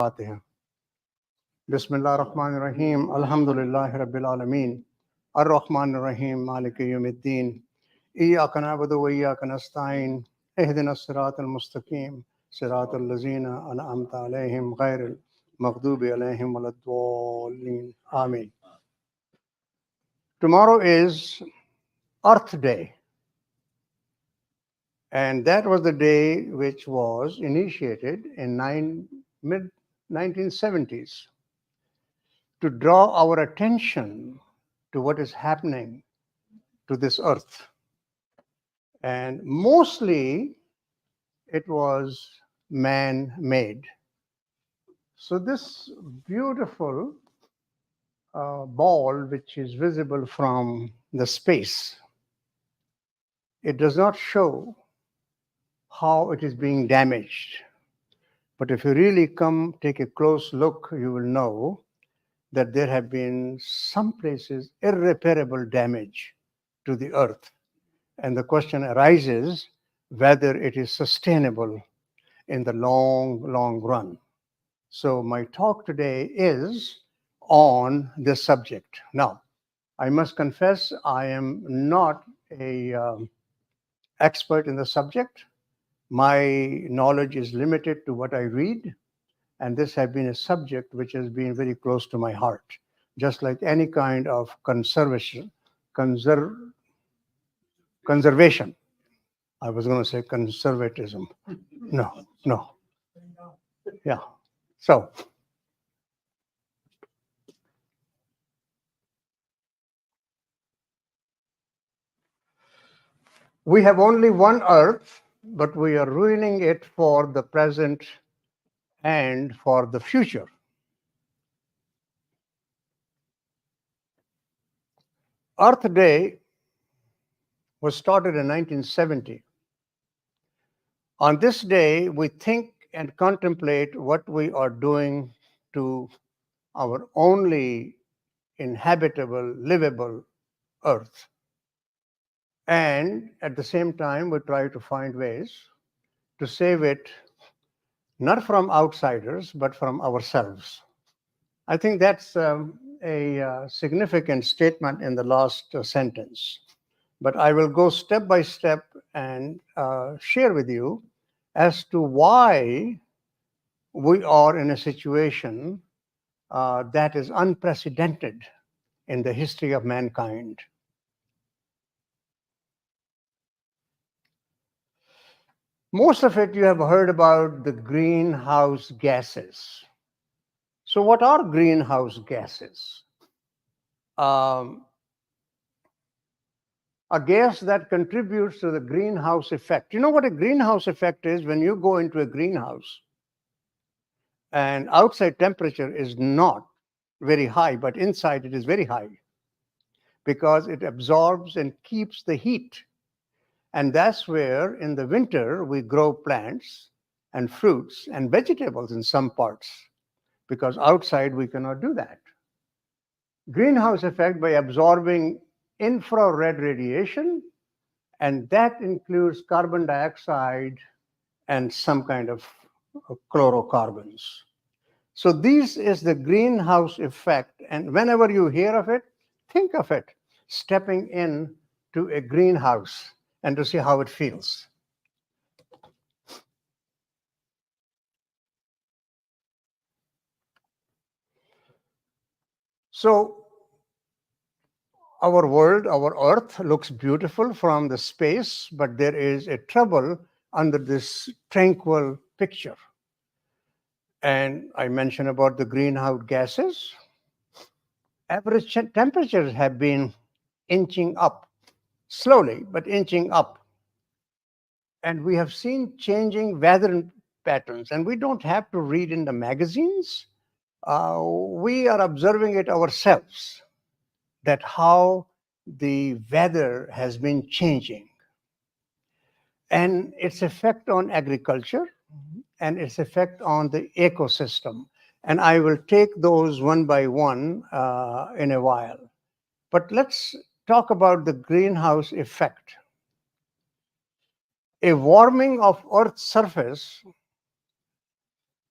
Fatiha. Bismillah ar-Rahman ar-Rahim. Alhamdulillah Rabbil Alameen. Ar-Rahman ar-Rahim. Maliki Yawmiddin. إياك نعبد وإياك نستعين اهدنا الصراط المستقيم صراط الذين أنعمت عليهم غير المغضوب عليهم ولا الضالين. Amen. Tomorrow is Earth Day, and that was the day which was initiated in mid 1970s to draw our attention to what is happening to this earth. And mostly it was man-made. So this beautiful ball, which is visible from the space, it does not show how it is being damaged. But if you really come take a close look, you will know that there have been some places irreparable damage to the earth. And the question arises whether it is sustainable in the long, long run. So my talk today is on this subject. Now, I must confess I am not a expert in the subject. My knowledge is limited to what I read, and this has been a subject which has been very close to my heart. Just like any kind of conservation. I was going to say conservatism. No. Yeah. So, we have only one earth, but we are ruining it for the present and for the future. Earth Day was started in 1970. On this day, we think and contemplate what we are doing to our only inhabitable, livable earth. And at the same time, we try to find ways to save it, not from outsiders, but from ourselves. I think that's a significant statement in the last sentence. But I will go step by step and share with you as to why we are in a situation that is unprecedented in the history of mankind. Most of it you have heard about the greenhouse gases. So, what are greenhouse gases? Um, a gas that contributes to the greenhouse effect. You know what a greenhouse effect is? When you go into a greenhouse and outside temperature is not very high, but inside it is very high because it absorbs and keeps the heat. And that's where in the winter we grow plants and fruits and vegetables in some parts because outside we cannot do that. Greenhouse effect by absorbing infrared radiation, and that includes carbon dioxide and some kind of chlorocarbons. So this is the greenhouse effect, and whenever you hear of it, think of it stepping in to a greenhouse and to see how it feels. So our world, our earth looks beautiful from the space, but there is a trouble under this tranquil picture. And I mentioned about the greenhouse gases. Average temperatures have been inching up, slowly, but inching up. And we have seen changing weather patterns, and we don't have to read in the magazines. We are observing it ourselves, that how the weather has been changing and its effect on agriculture and its effect on the ecosystem. And I will take those one by one in a while. But let's talk about the greenhouse effect. A warming of Earth's surface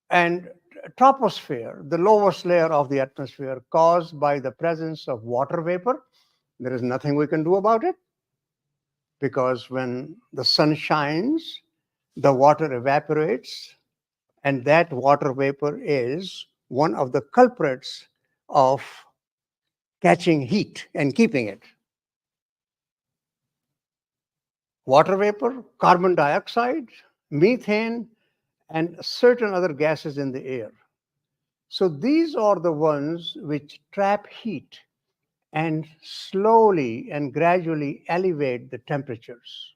and troposphere, the lowest layer of the atmosphere, caused by the presence of water vapor. There is nothing we can do about it because when the sun shines, the water evaporates, and that water vapor is one of the culprits of catching heat and keeping it. Water vapor, carbon dioxide, methane, and certain other gases in the air. So these are the ones which trap heat and slowly and gradually elevate the temperatures.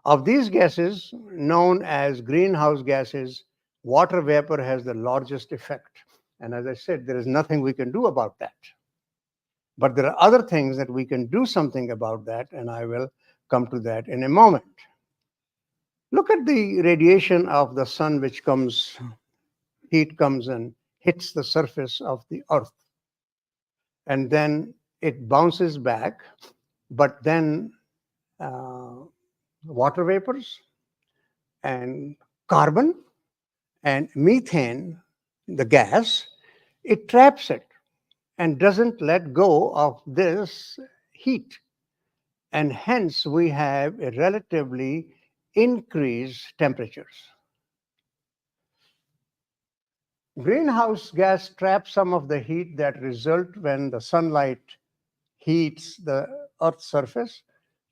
Of these gases, known as greenhouse gases, water vapor has the largest effect. And as I said, there is nothing we can do about that. But there are other things that we can do something about that, and I will come to that in a moment. Look at the radiation of the sun, which comes, heat comes and hits the surface of the earth. And then it bounces back, but then water vapors and carbon and methane, the gas, it traps it and doesn't let go of this heat. And hence we have a relatively increased temperatures. Greenhouse gas traps some of the heat that result when the sunlight heats the Earth's surface.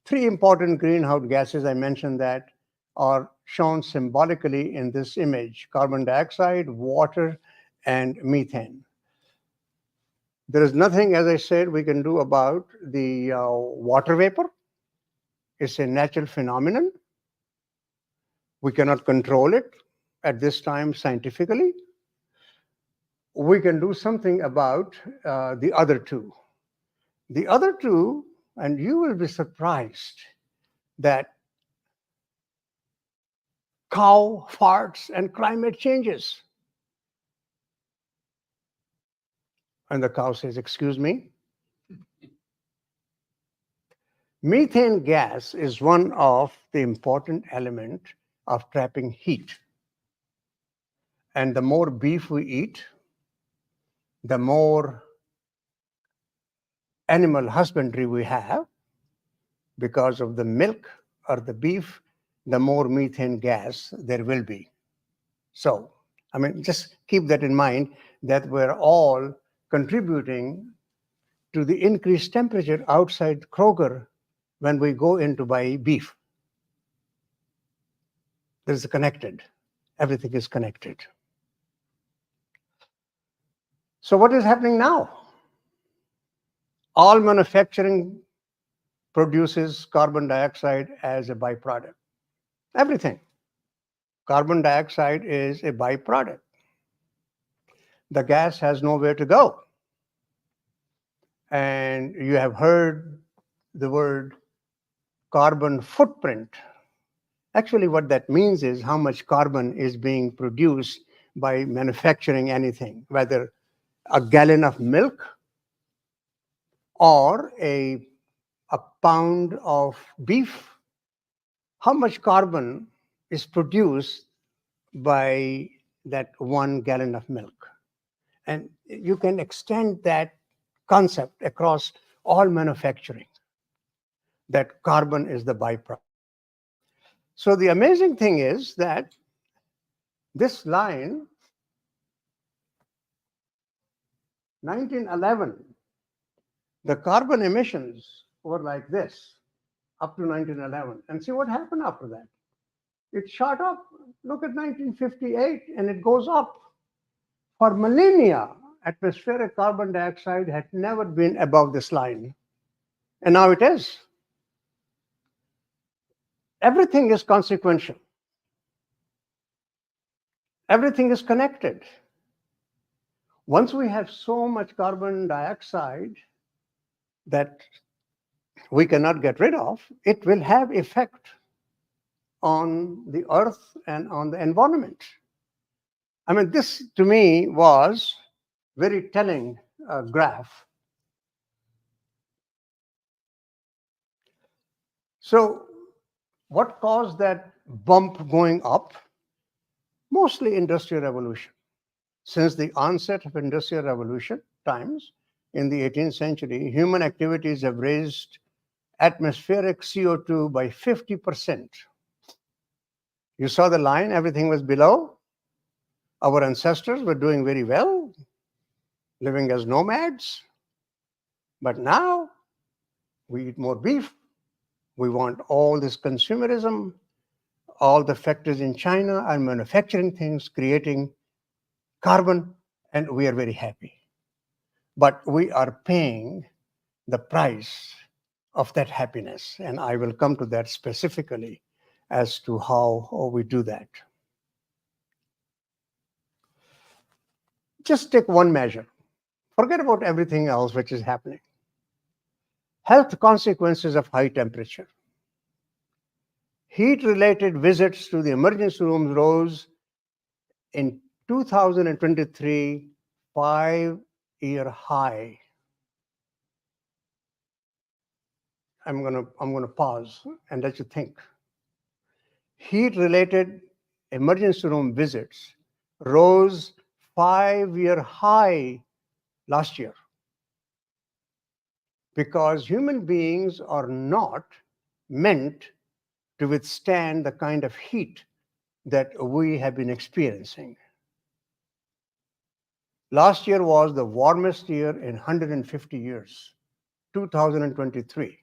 Three important greenhouse gases, I mentioned that, are shown symbolically in this image: carbon dioxide, water, and methane. There is nothing, as I said, we can do about the water vapor. It's a natural phenomenon. We cannot control it at this time scientifically. We can do something about the other two. The other two, and you will be surprised that cow farts and climate changes. And the cow says, "Excuse me." Methane gas is one of the important element of trapping heat. And the more beef we eat, the more animal husbandry we have, because of the milk or the beef, the more methane gas there will be. So, I mean, just keep that in mind that we're all contributing to the increased temperature outside Kroger when we go in to buy beef. There's a connected. Everything is connected. So what is happening now? All manufacturing produces carbon dioxide as a byproduct. Everything. Carbon dioxide is a byproduct. The gas has nowhere to go. And you have heard the word carbon footprint. Actually, what that means is how much carbon is being produced by manufacturing anything, whether a gallon of milk or a pound of beef. How much carbon is produced by that 1 gallon of milk? And you can extend that concept across all manufacturing, that carbon is the byproduct. So the amazing thing is that this line, 1911, the carbon emissions were like this up to 1911. And see what happened after that. It shot up. Look at 1958, and it goes up. For millennia, atmospheric carbon dioxide had never been above this line. And now it is. Everything is consequential. Everything is connected. Once we have so much carbon dioxide that we cannot get rid of, it will have effect on the earth and on the environment. I mean, this to me was very telling graph. So what caused that bump going up? Mostly industrial revolution. Since the onset of industrial revolution times in the 18th century, human activities have raised atmospheric CO2 by 50%. You saw the line, everything was below. Our ancestors were doing very well, living as nomads. But now we eat more beef. We want all this consumerism. All the factories in China are manufacturing things, creating carbon, and we are very happy. But we are paying the price of that happiness. And I will come to that specifically as to how we do that. Just take one measure. Forget about everything else which is happening. Health consequences of high temperature. Heat-related visits to the emergency rooms rose in 2023, 5-year high. I'm gonna pause and let you think. Heat-related emergency room visits rose 5-year high last year because human beings are not meant to withstand the kind of heat that we have been experiencing. Last year was the warmest year in 150 years. 2023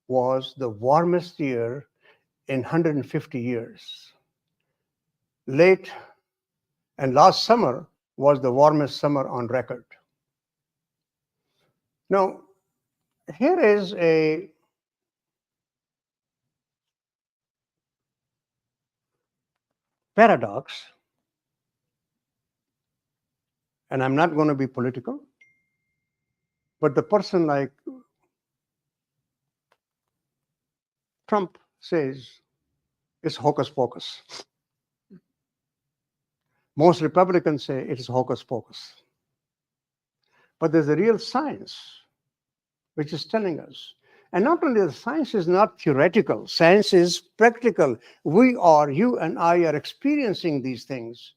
was the warmest year in 150 years. Last summer was the warmest summer on record. Now, here is a paradox, and I'm not going to be political, but the person like Trump says it's hocus pocus. Most Republicans say it is hocus pocus. But there's a real science which is telling us. And not only the science is not theoretical, science is practical. You and I are experiencing these things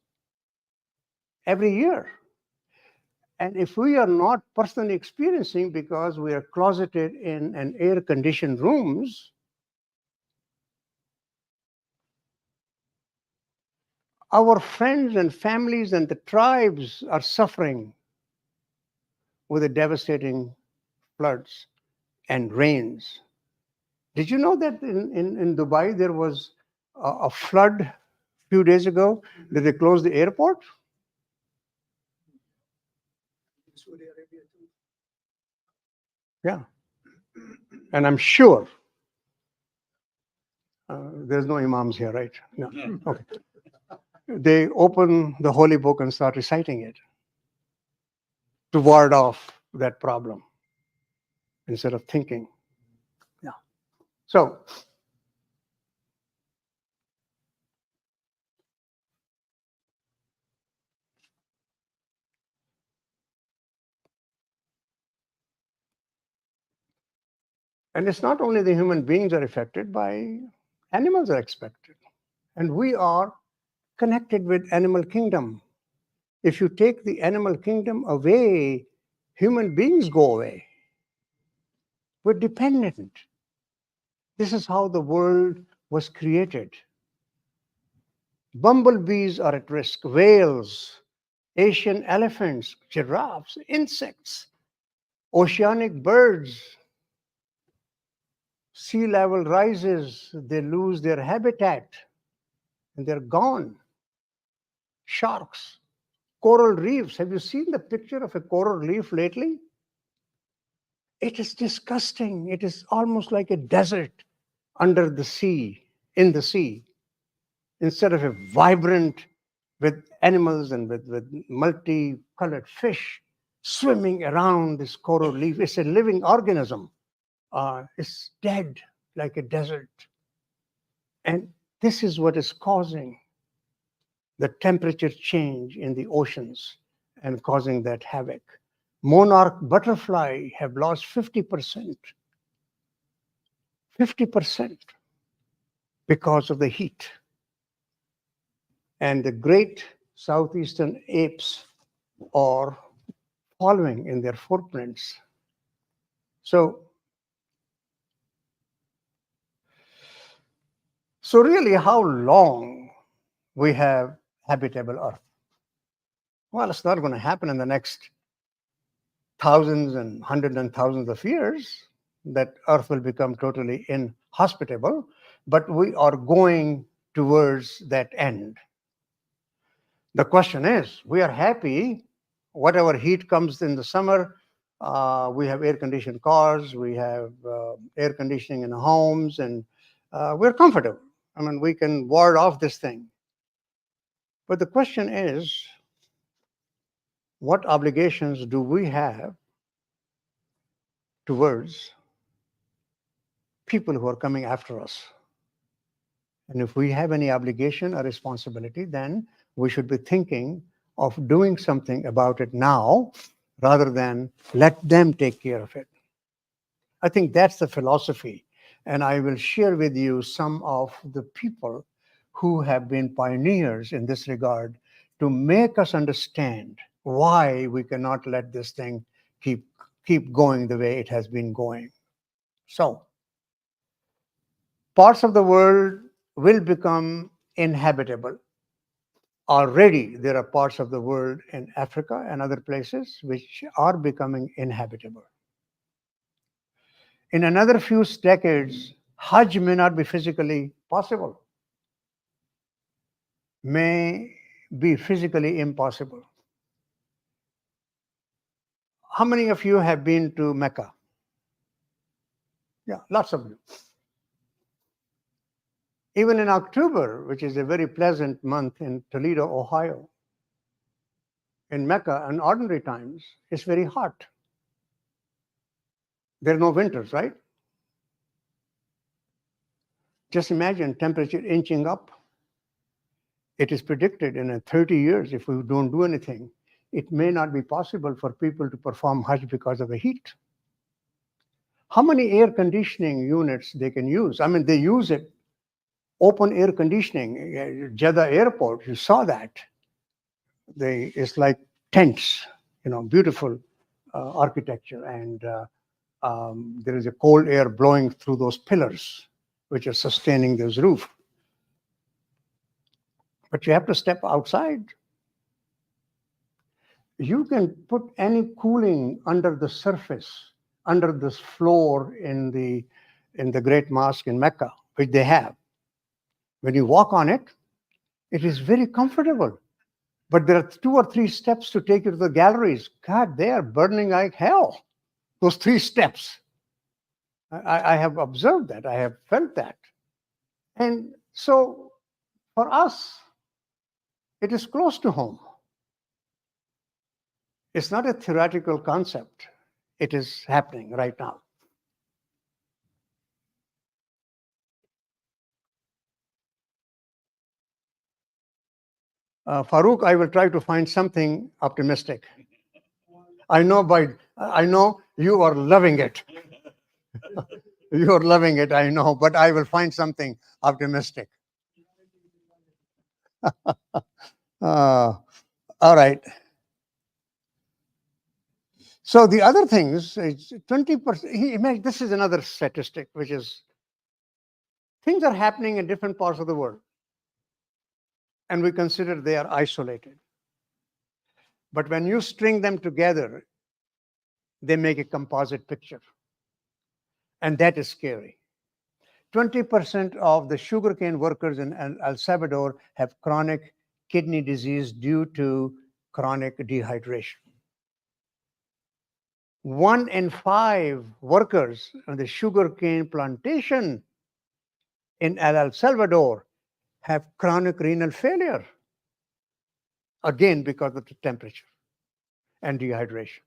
every year. And if we are not personally experiencing because we are closeted in an air-conditioned rooms, our friends and families and the tribes are suffering with the devastating floods and rains. Did you know that in Dubai there was a flood a few days ago that they closed the airport? Yeah. And I'm sure there's no imams here, right? No. Okay. They open the holy book and start reciting it to ward off that problem instead of thinking. Yeah. So, and it's not only the human beings are affected, by animals are expected. And we are connected with animal kingdom. If you take the animal kingdom away, human beings go away. We're dependent. This is how the world was created. Bumblebees are at risk, whales, Asian elephants, giraffes, insects, oceanic birds. Sea level rises, they lose their habitat, and they're gone. Sharks, coral reefs. Have you seen the picture of a coral reef lately? It is disgusting. It is almost like a desert under the sea, in the sea, instead of a vibrant with animals and with multicolored fish swimming around this coral reef. It's a living organism. It's dead like a desert. And this is what is causing the temperature change in the oceans and causing that havoc. Monarch butterfly have lost 50%. 50% because of the heat. And the great southeastern apes are following in their footprints. So, really, how long we have habitable Earth? Well, it's not going to happen in the next thousands and hundreds and thousands of years that Earth will become totally inhospitable, but we are going towards that end. The question is, we are happy, whatever heat comes in the summer, we have air-conditioned cars, we have air conditioning in homes, and we're comfortable. I mean, we can ward off this thing. But the question is, what obligations do we have towards people who are coming after us? And if we have any obligation or responsibility, then we should be thinking of doing something about it now rather than let them take care of it. I think that's the philosophy. And I will share with you some of the people who have been pioneers in this regard to make us understand why we cannot let this thing keep going the way it has been going. So, parts of the world will become inhabitable. Already, there are parts of the world in Africa and other places which are becoming inhabitable. In another few decades, Hajj may not be physically possible, may be physically impossible. How many of you have been to Mecca? Yeah, lots of you. Even in October, which is a very pleasant month in Toledo, Ohio, in Mecca, in ordinary times, it's very hot. There are no winters, right? Just imagine temperature inching up. It is predicted in 30 years, if we don't do anything, it may not be possible for people to perform Hajj because of the heat. How many air conditioning units they can use? I mean, they use it, open air conditioning. Jeddah Airport, you saw that. It's like tents, beautiful architecture. And there is a cold air blowing through those pillars, which are sustaining this roof. But you have to step outside. You can put any cooling under the surface, under this floor in the Great Mosque in Mecca, which they have. When you walk on it, it is very comfortable. But there are 2 or 3 steps to take you to the galleries. God, they are burning like hell. Those 3 steps. I have observed that. I have felt that. And so for us, it is close to home. It's not a theoretical concept. It is happening right now. Farooq, I will try to find something optimistic. I know you are loving it. You are loving it, I know, but I will find something optimistic. All right. So the other things, 20%. Imagine, this is another statistic, which is things are happening in different parts of the world, and we consider they are isolated. But when you string them together, they make a composite picture. And that is scary. 20% of the sugarcane workers in El Salvador have chronic kidney disease due to chronic dehydration. 1 in 5 workers on the sugarcane plantation in El Salvador have chronic renal failure, again because of the temperature and dehydration.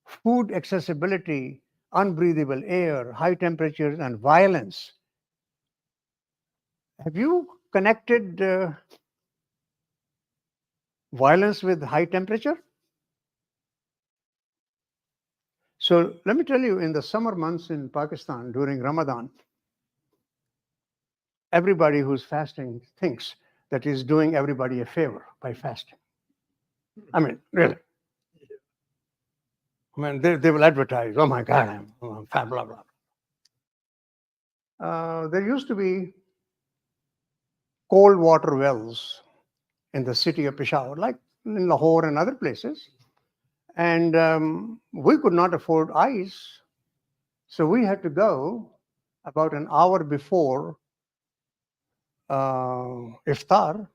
Food accessibility, unbreathable air, high temperatures, and violence. Have you connected violence with high temperature? So let me tell you, in the summer months in Pakistan during Ramadan, everybody who's fasting thinks that is doing everybody a favor by fasting. I mean, really. I mean, they will advertise, oh my God, I'm fat, blah, blah. There used to be cold water wells in the city of Peshawar, like in Lahore and other places. And we could not afford ice. So we had to go about an hour before iftar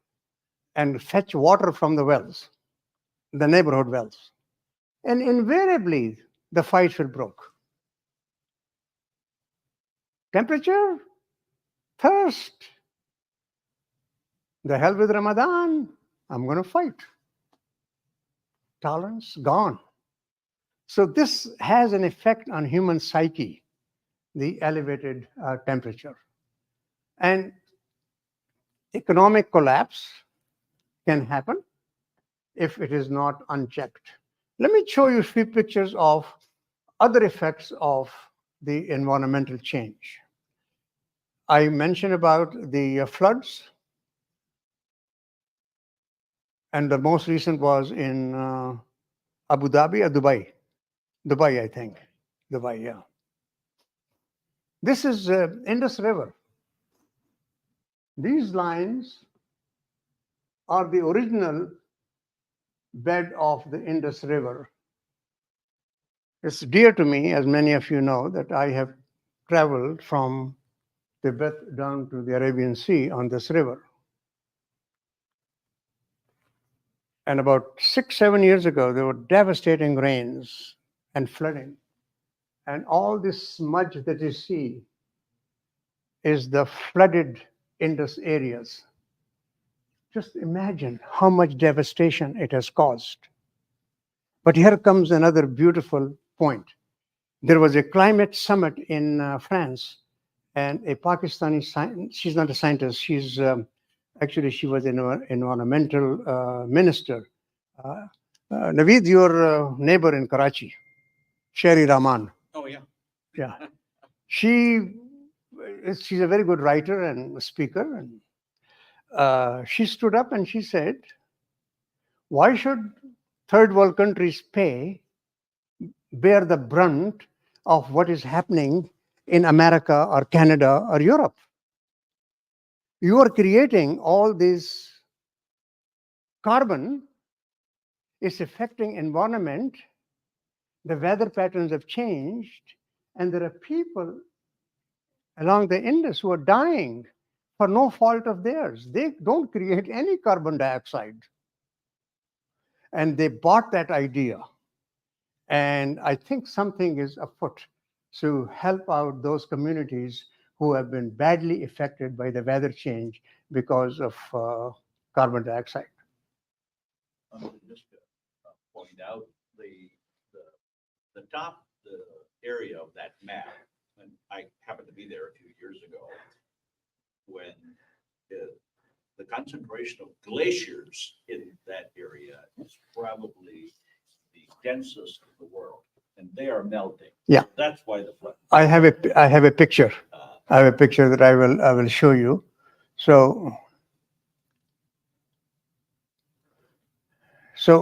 and fetch water from the wells, the neighborhood wells. And invariably, the fights will broke. Temperature, thirst. The hell with Ramadan. I'm going to fight. Tolerance gone. So this has an effect on human psyche, the elevated temperature. And economic collapse can happen if it is not unchecked. Let me show you a few pictures of other effects of the environmental change. I mentioned about the floods, and the most recent was in Abu Dhabi or Dubai. Dubai, I think. Dubai, yeah. This is Indus River. These lines are the original bed of the Indus River. It's dear to me, as many of you know, that I have traveled from Tibet down to the Arabian Sea on this river. And about 6-7 years ago, there were devastating rains and flooding. And all this smudge that you see is the flooded Indus areas. Just imagine how much devastation it has caused. But here comes another beautiful point. There was a climate summit in France, and a Pakistani scientist, she's not a scientist, she's actually, she was an environmental minister. Naveed, your neighbor in Karachi, Sherry Rahman. Oh, yeah. Yeah. She's a very good writer and speaker. And she stood up and she said, why should third world countries bear the brunt of what is happening in America or Canada or Europe? You are creating all this carbon, it's affecting environment, the weather patterns have changed, and there are people along the Indus who are dying for no fault of theirs. They don't create any carbon dioxide. And they bought that idea. And I think something is afoot to help out those communities who have been badly affected by the weather change because of carbon dioxide. Just to point out the top area of that map, and I happened to be there a few years ago, when the concentration of glaciers in that area is probably the densest in the world, and they are melting. Yeah, that's why the flood. I have a picture. I have a picture that I will show you. So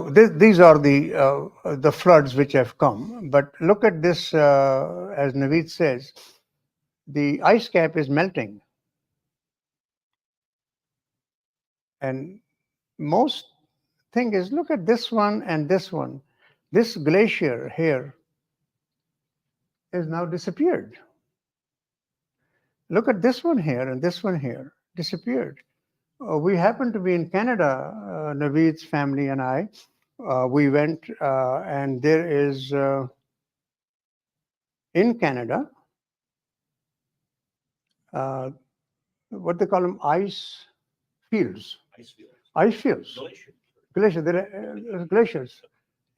these are the floods which have come. But look at this, as Naveed says, the ice cap is melting. And most thing is, look at this one and this one. This glacier here is now disappeared. Look at this one here and this one here, disappeared. We happened to be in Canada, Naveed's family and I. We went and there is, in Canada, what they call them, ice fields. Ice fields. Glaciers. There are glaciers.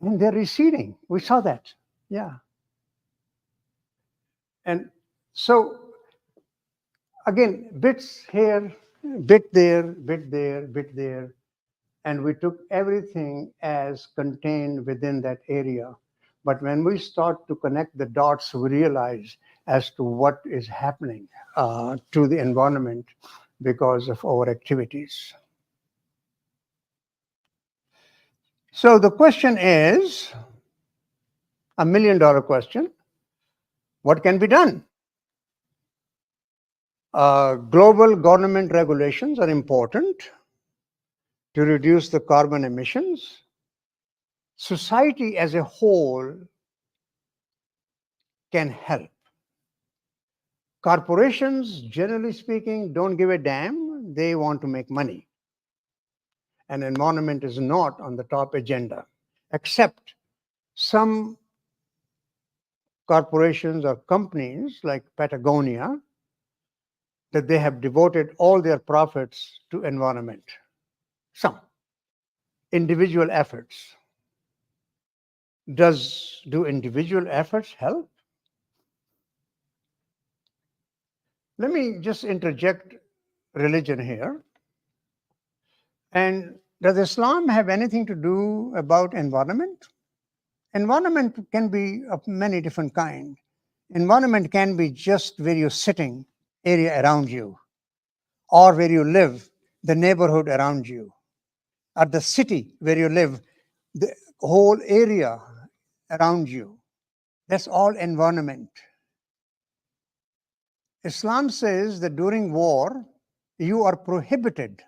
And they're receding. We saw that. Yeah. And so, again, bits here, bit there, bit there, bit there. And we took everything as contained within that area. But when we start to connect the dots, we realize as to what is happening to the environment because of our activities. So the question is a $1 million question. What can be done? Global government regulations are important to reduce the carbon emissions. Society as a whole can help. Corporations, generally speaking, don't give a damn. They want to make money. And environment is not on the top agenda, except some corporations or companies like Patagonia, that they have devoted all their profits to environment. Some individual efforts. Do individual efforts help? Let me just interject religion here. And does Islam have anything to do about environment? Environment can be of many different kinds. Environment can be just where you're sitting, area around you, or where you live, the neighborhood around you, or the city where you live, the whole area around you. That's all environment. Islam says that during war, you are prohibited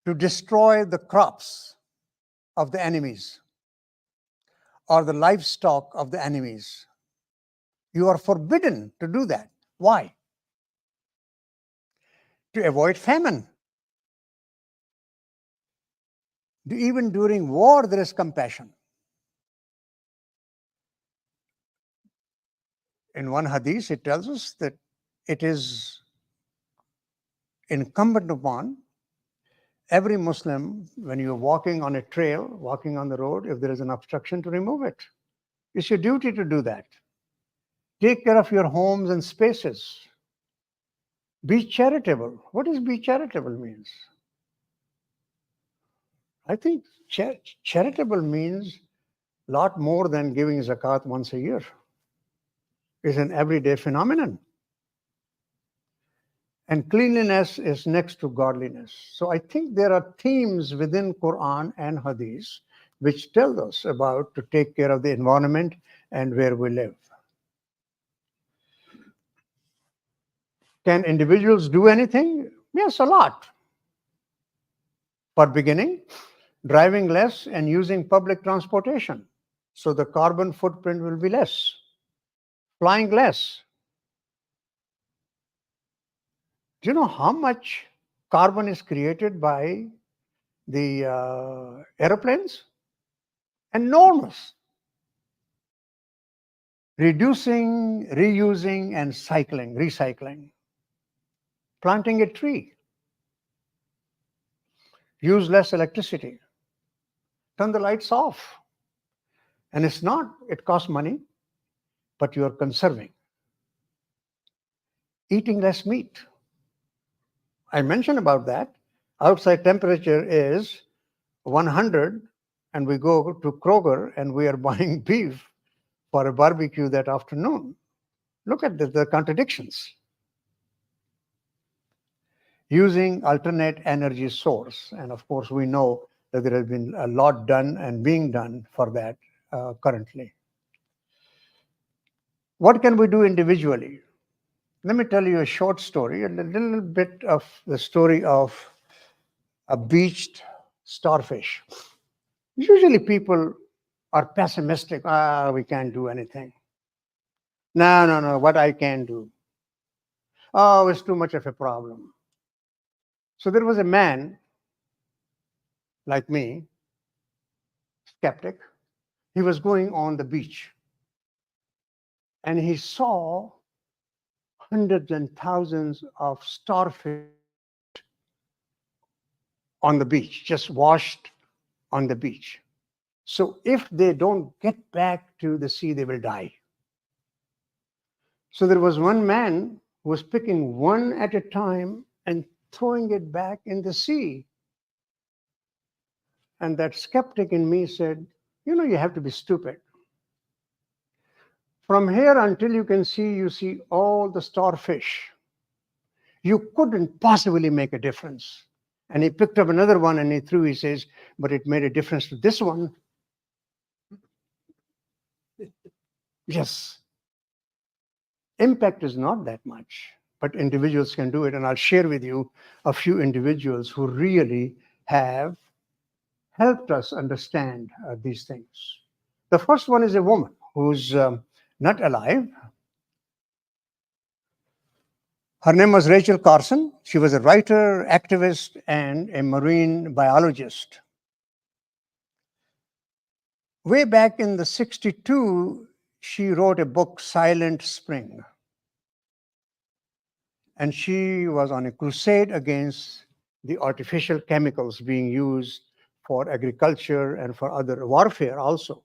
to destroy the crops of the enemies or the livestock of the enemies. You are forbidden to do that. Why? To avoid famine. Even during war, there is compassion. In one hadith, it tells us that it is incumbent upon every Muslim, when you're walking on a trail, walking on the road, if there is an obstruction, to remove it. It's your duty to do that. Take care of your homes and spaces. Be charitable. What does be charitable means? I think charitable means a lot more than giving zakat once a year. It's an everyday phenomenon. And cleanliness is next to godliness. So I think there are themes within Quran and Hadith which tell us about to take care of the environment and where we live. Can individuals do anything? Yes, a lot. For beginning, driving less and using public transportation, so the carbon footprint will be less. Flying less. Do you know how much carbon is created by the airplanes? Enormous. Reducing, reusing, and recycling. Planting a tree. Use less electricity. Turn the lights off. And it costs money, but you are conserving. Eating less meat. I mentioned about that. Outside temperature is 100, and we go to Kroger and we are buying beef for a barbecue that afternoon. Look at the contradictions. Using alternate energy source. And of course, we know that there has been a lot done and being done for that currently. What can we do individually? Let me tell you a short story, a little bit of the story of a beached starfish. Usually people are pessimistic. We can't do anything. No, what I can do. Oh, it's too much of a problem. So there was a man like me, skeptic. He was going on the beach and he saw hundreds and thousands of starfish on the beach, just washed on the beach. So if they don't get back to the sea, they will die. So there was one man who was picking one at a time and throwing it back in the sea. And that skeptic in me said, you have to be stupid. From here until you see all the starfish. You couldn't possibly make a difference. And he picked up another one and he threw, he says, but it made a difference to this one. Yes. Impact is not that much, but individuals can do it. And I'll share with you a few individuals who really have helped us understand these things. The first one is a woman who's not alive. Her name was Rachel Carson. She was a writer, activist, and a marine biologist. Way back in the 62, she wrote a book, Silent Spring. And she was on a crusade against the artificial chemicals being used for agriculture and for other warfare also.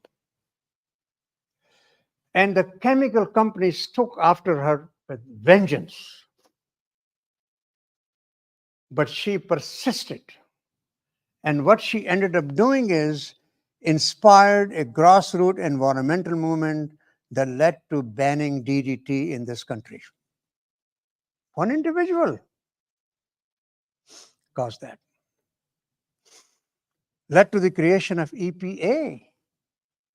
And the chemical companies took after her with vengeance. But she persisted. And what she ended up doing is inspired a grassroots environmental movement that led to banning DDT in this country. One individual caused that. Led to the creation of EPA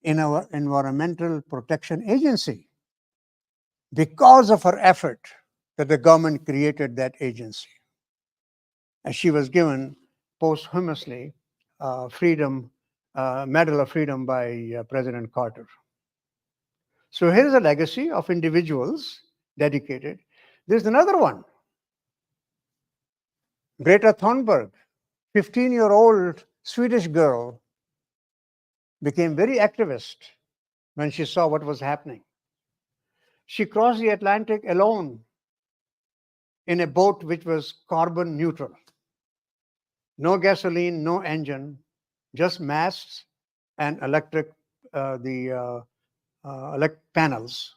in our Environmental Protection Agency. Because of her effort that the government created that agency. And she was given posthumously Medal of Freedom by President Carter. So here's a legacy of individuals dedicated. There's another one. Greta Thunberg, 15-year-old Swedish girl, became very activist when she saw what was happening. She crossed the Atlantic alone in a boat which was carbon neutral. No gasoline, no engine, just masts and electric panels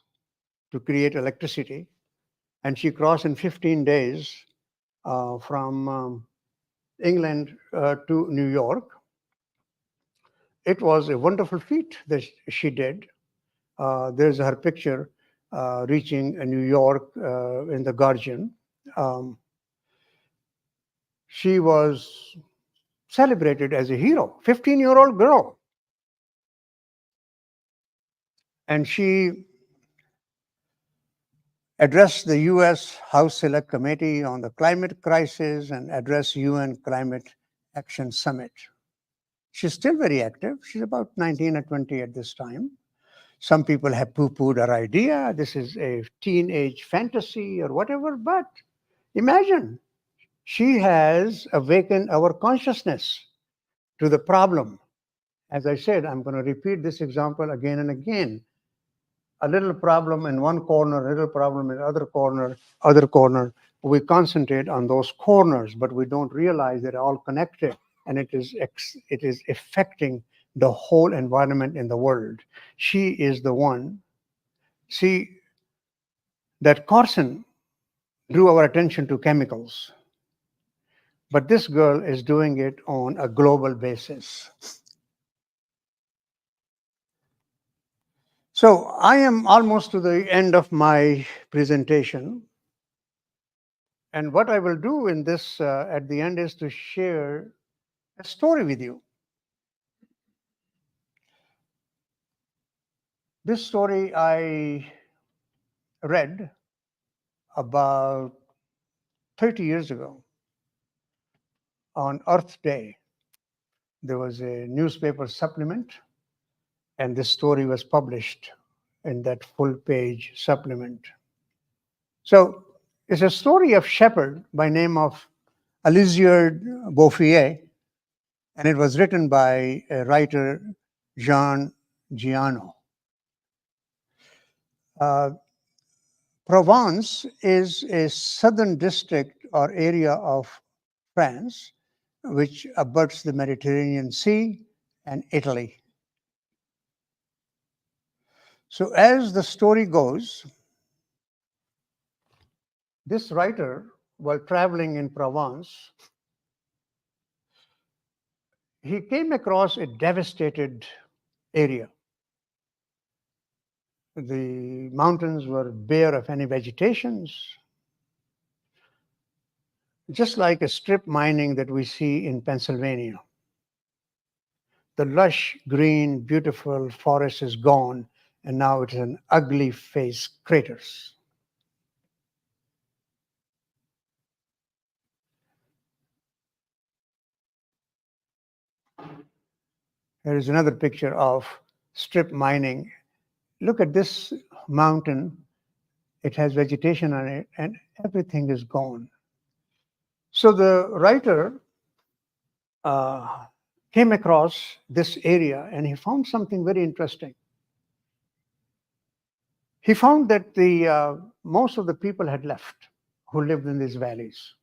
to create electricity. And she crossed in 15 days from England to New York. It was a wonderful feat that she did. There's her picture reaching New York in the Guardian. She was celebrated as a hero, 15-year-old girl. And she addressed the US House Select Committee on the Climate Crisis and addressed UN Climate Action Summit. She's still very active. She's about 19 or 20 at this time. Some people have poo-pooed her idea. This is a teenage fantasy or whatever, but imagine she has awakened our consciousness to the problem. As I said, I'm going to repeat this example again and again. A little problem in one corner, a little problem in other corner. We concentrate on those corners, but we don't realize they're all connected, and it is affecting the whole environment in the world. She is the one. See, that Carson drew our attention to chemicals, but this girl is doing it on a global basis. So I am almost to the end of my presentation. And what I will do in this at the end is to share a story with you. This story I read about 30 years ago on Earth Day. There was a newspaper supplement, and this story was published in that full-page supplement. So it's a story of shepherd by name of Alizard Beaufier, and it was written by a writer, Jean Giano. Provence is a southern district or area of France, which abuts the Mediterranean Sea and Italy. So as the story goes, this writer, while traveling in Provence, he came across a devastated area. The mountains were bare of any vegetations. just like a strip mining that we see in Pennsylvania. The lush, green, beautiful forest is gone, and now it's an ugly face craters. Here is another picture of strip mining. Look at this mountain. It has vegetation on it, and everything is gone. So the writer came across this area, and he found something very interesting. He found that the most of the people had left who lived in these valleys.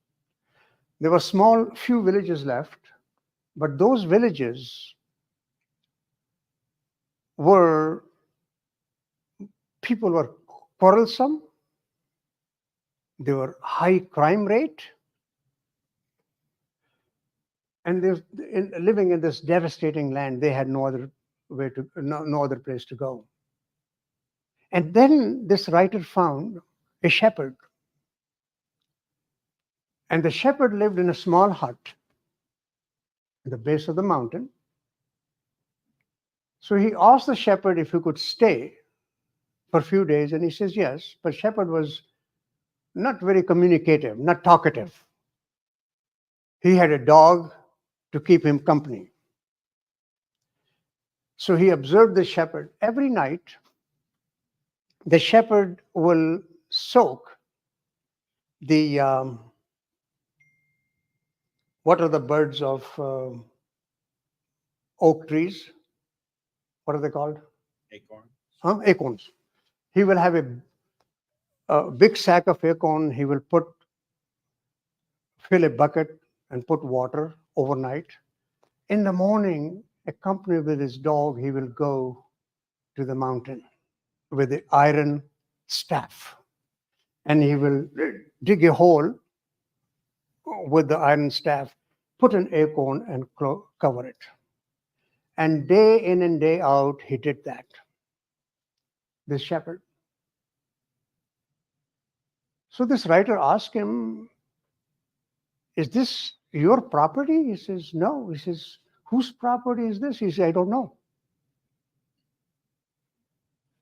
There were small few villages left, but those villages were people were quarrelsome. They were high crime rate, and living in this devastating land, they had no other way to no other place to go. And then this writer found a shepherd, and the shepherd lived in a small hut at the base of the mountain. So he asked the shepherd if he could stay for a few days, and he says yes. But shepherd was not very communicative, not talkative. He had a dog to keep him company. So he observed the shepherd. Every night, the shepherd will soak the, what are the birds of oak trees? What are they called? Acorn. Acorns. He will have a big sack of acorn. He will fill a bucket and put water overnight. In the morning, accompanied with his dog, he will go to the mountain with the iron staff, and he will dig a hole with the iron staff, put an acorn and cover it. And day in and day out, he did that, this shepherd. So this writer asked him, is this your property? He says, no. He says, whose property is this? He says, I don't know.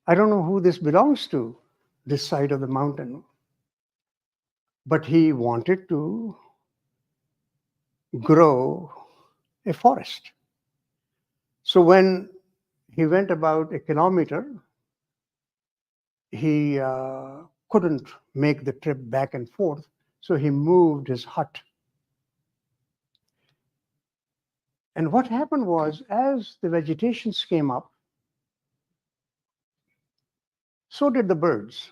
I don't know who this belongs to, this side of the mountain. But he wanted to grow a forest. So when he went about a kilometer, he couldn't make the trip back and forth. So he moved his hut. And what happened was, as the vegetations came up, so did the birds.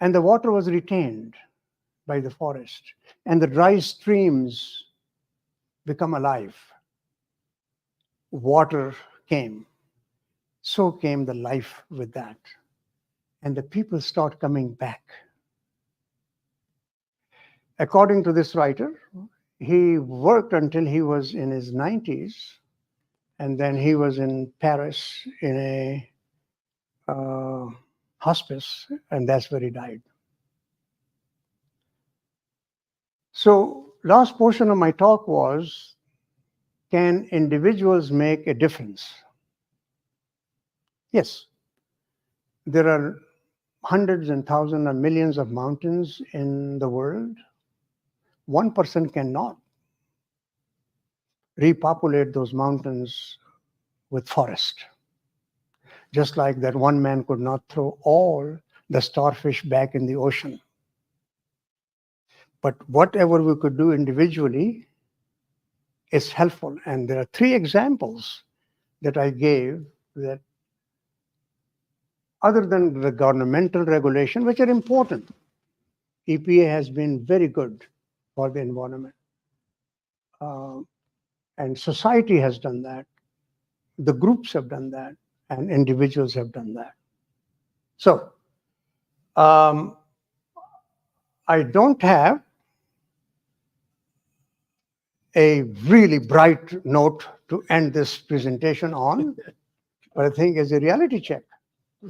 And the water was retained by the forest. And the dry streams become alive. Water came. So came the life with that. And the people start coming back. According to this writer, he worked until he was in his 90s. And then he was in Paris in a hospice, and that's where he died. So last portion of my talk was, can individuals make a difference? Yes. There are hundreds and thousands and millions of mountains in the world. One person cannot repopulate those mountains with forest. Just like that one man could not throw all the starfish back in the ocean. But whatever we could do individually is helpful. And there are 3 examples that I gave that, other than the governmental regulation, which are important, EPA has been very good for the environment. And society has done that. The groups have done that, and individuals have done that. So, I don't have a really bright note to end this presentation on, but I think it's a reality check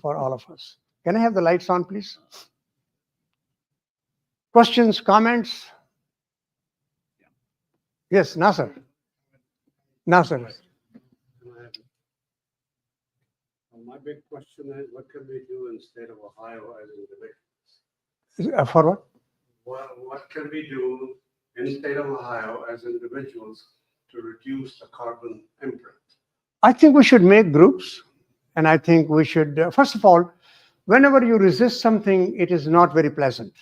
for all of us. Can I have the lights on, please? Questions, comments? Yes, Nasser. Nasser. My big question is, what can we do in the state of Ohio as individuals? For what? What can we do in the state of Ohio as individuals to reduce the carbon imprint? I think we should make groups, and I think we should, first of all, whenever you resist something, it is not very pleasant.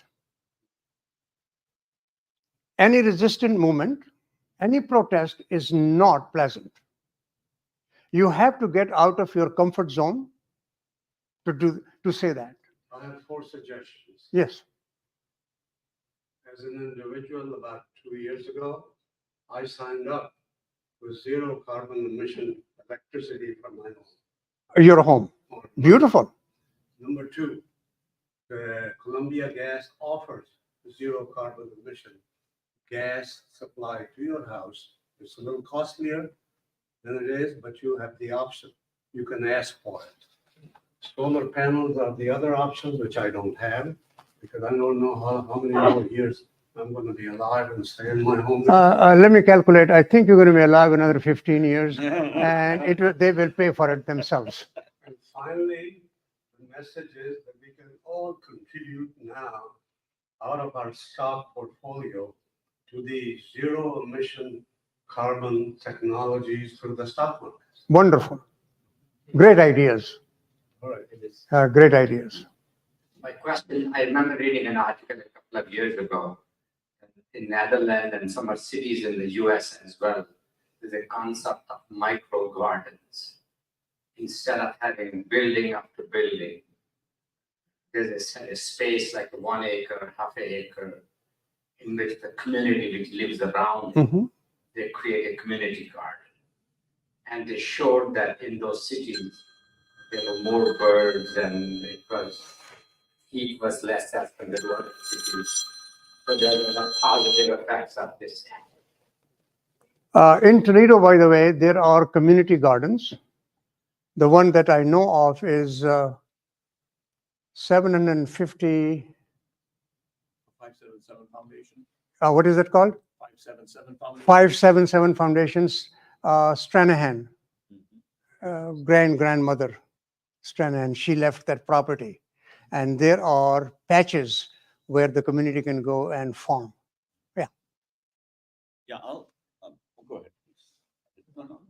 Any resistant movement, any protest is not pleasant. You have to get out of your comfort zone to say that. I have 4 suggestions. Yes. As an individual, about 2 years ago, I signed up with zero carbon emission electricity from my Your home. Beautiful. Number 2, the Columbia Gas offers zero carbon emission gas supply to your house. It's a little costlier than it is, but you have the option. You can ask for it. Solar panels are the other option, which I don't have, because I don't know how many more years I'm going to be alive and stay in my home. Let me calculate. I think you're going to be alive another 15 years, and they will pay for it themselves. And finally, the message is that we can all contribute now out of our stock portfolio to the zero emission carbon technologies through the stock market. Wonderful. Great ideas. All right. Great ideas. My question, I remember reading an article a couple of years ago in Netherlands and some cities in the US as well. There's a concept of micro gardens. Instead of having building after building, there's a space like 1 acre, half an acre, in which the community which lives around, Mhm. they create a community garden. And they showed that in those cities, there were more birds and heat was less as compared to other cities. So there were positive effects of this. In Toledo, by the way, there are community gardens. The one that I know of is 750. 577 Foundation. What is it called? 577 Foundation. 577 Foundations. Stranahan, grandmother Stranahan, she left that property, and there are patches where the community can go and farm. Yeah, I'll go ahead. No, no.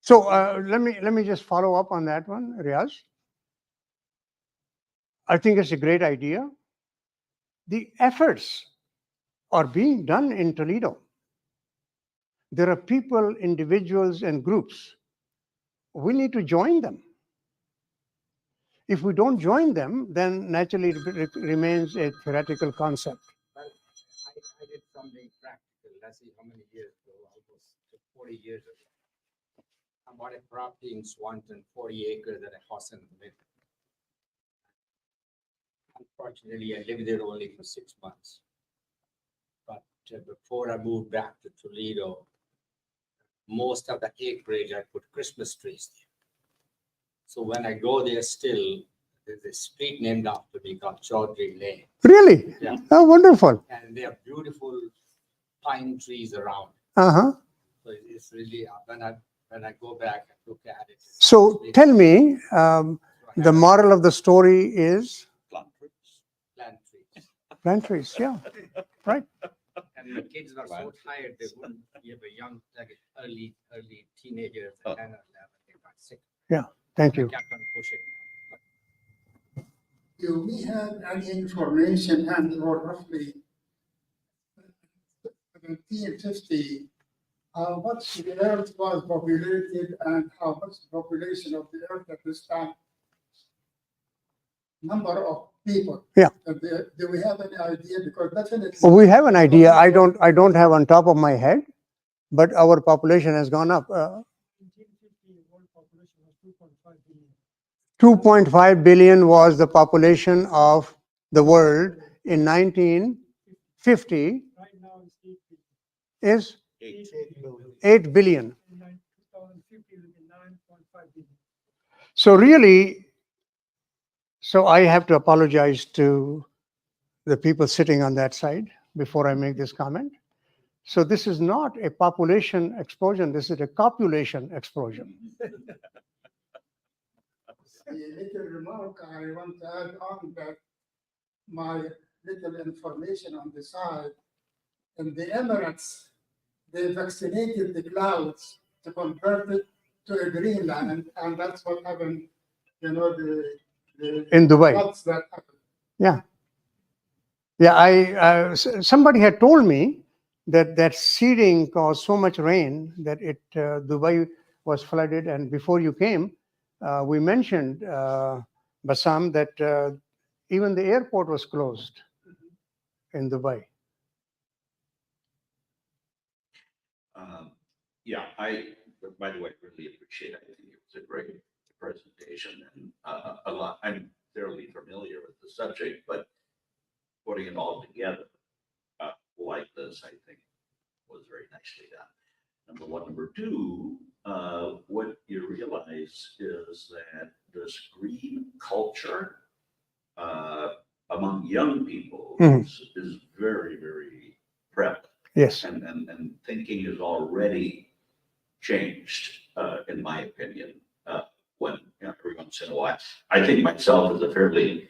So let me just follow up on that one, Riaz. I think it's a great idea. The efforts are being done in Toledo. There are people, individuals, and groups. We need to join them. If we don't join them, then naturally it remains a theoretical concept. Well, I did something practical. Let's see how many years ago, almost 40 years ago. I bought a property in Swanton, 40 acres and a house in the middle. Unfortunately, I lived there only for 6 months. But before I moved back to Toledo, most of the acreage, I put Christmas trees there. So when I go there still, there's a street named after me called Chaudhry Lane. Really? Yeah. Oh, wonderful. And there are beautiful pine trees around. Uh-huh. So it's really, when I go back and look at it. So tell me, the moral of the story is Plant trees. Plant trees. plant trees. Yeah, right. And the kids were so tired, they wouldn't, you have a young, like early teenagers, 10 or 11, they got sick. Thank I you. kept on pushing. Do we have any information and or roughly 1750, how much the earth was populated and how much the population of the earth at this time? Number of people. Yeah. Do we have any idea? Because definitely. Well, we have an idea. I don't have on top of my head, but our population has gone up. 2.5 billion was the population of the world in 1950 is 8 billion. So really, so I have to apologize to the people sitting on that side before I make this comment. So this is not a population explosion, this is a copulation explosion. The little remark I want to add on that my little information on the side, in the Emirates, they vaccinated the clouds to convert it to a Greenland, and that's what happened, the In Dubai. floods that happened. Yeah, somebody had told me that seeding caused so much rain that Dubai was flooded. And before you came, we mentioned, Bassam, that even the airport was closed in Dubai. Yeah, by the way, really appreciate it. I think it was a great presentation and I'm fairly familiar with the subject, but putting it all together like this, I think was very nicely done. Number one. Number two, what you realize is that this green culture among young people Mhm. is very, very prevalent. Yes. And thinking is already changed, in my opinion, when, every once in a while. I think myself as a fairly,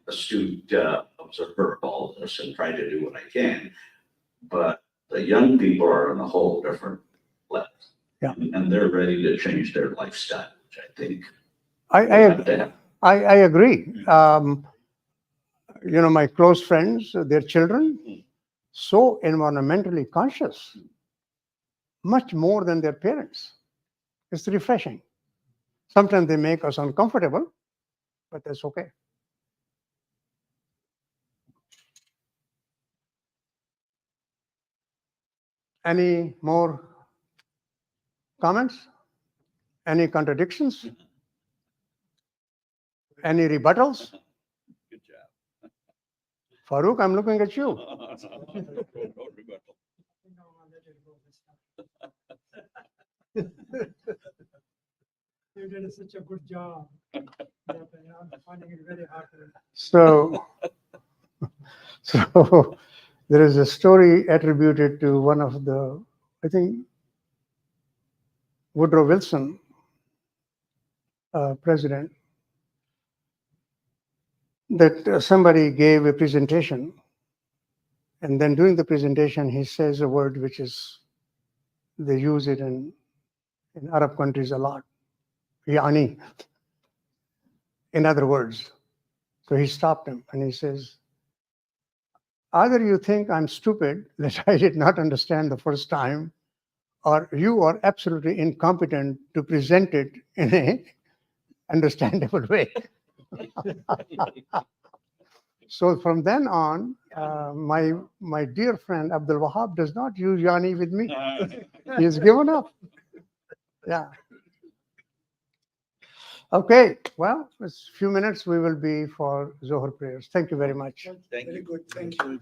astute observer of all this and try to do what I can. But the young people are on a whole different level. Yeah. And they're ready to change their lifestyle, which I think. I have to have. agree. My close friends, their children, so environmentally conscious, much more than their parents. It's refreshing. Sometimes they make us uncomfortable, but that's okay. Any more comments? Any contradictions? Any rebuttals? Good job. Farooq, I'm looking at you. No rebuttal. You did such a good job. that I'm finding it very hard to. So there is a story attributed to one of the, I think, Woodrow Wilson, president, that somebody gave a presentation, and then during the presentation he says a word which is, they use it in Arab countries a lot, yani, in other words. So he stopped him and he says, either you think I'm stupid that I did not understand the first time, or you are absolutely incompetent to present it in a understandable way. So from then on, my dear friend Abdul Wahab does not use yani with me. He has given up. Yeah. Okay. Well, a few minutes we will be for Zohar prayers. Thank you very much. Thank Very you. good, thank you.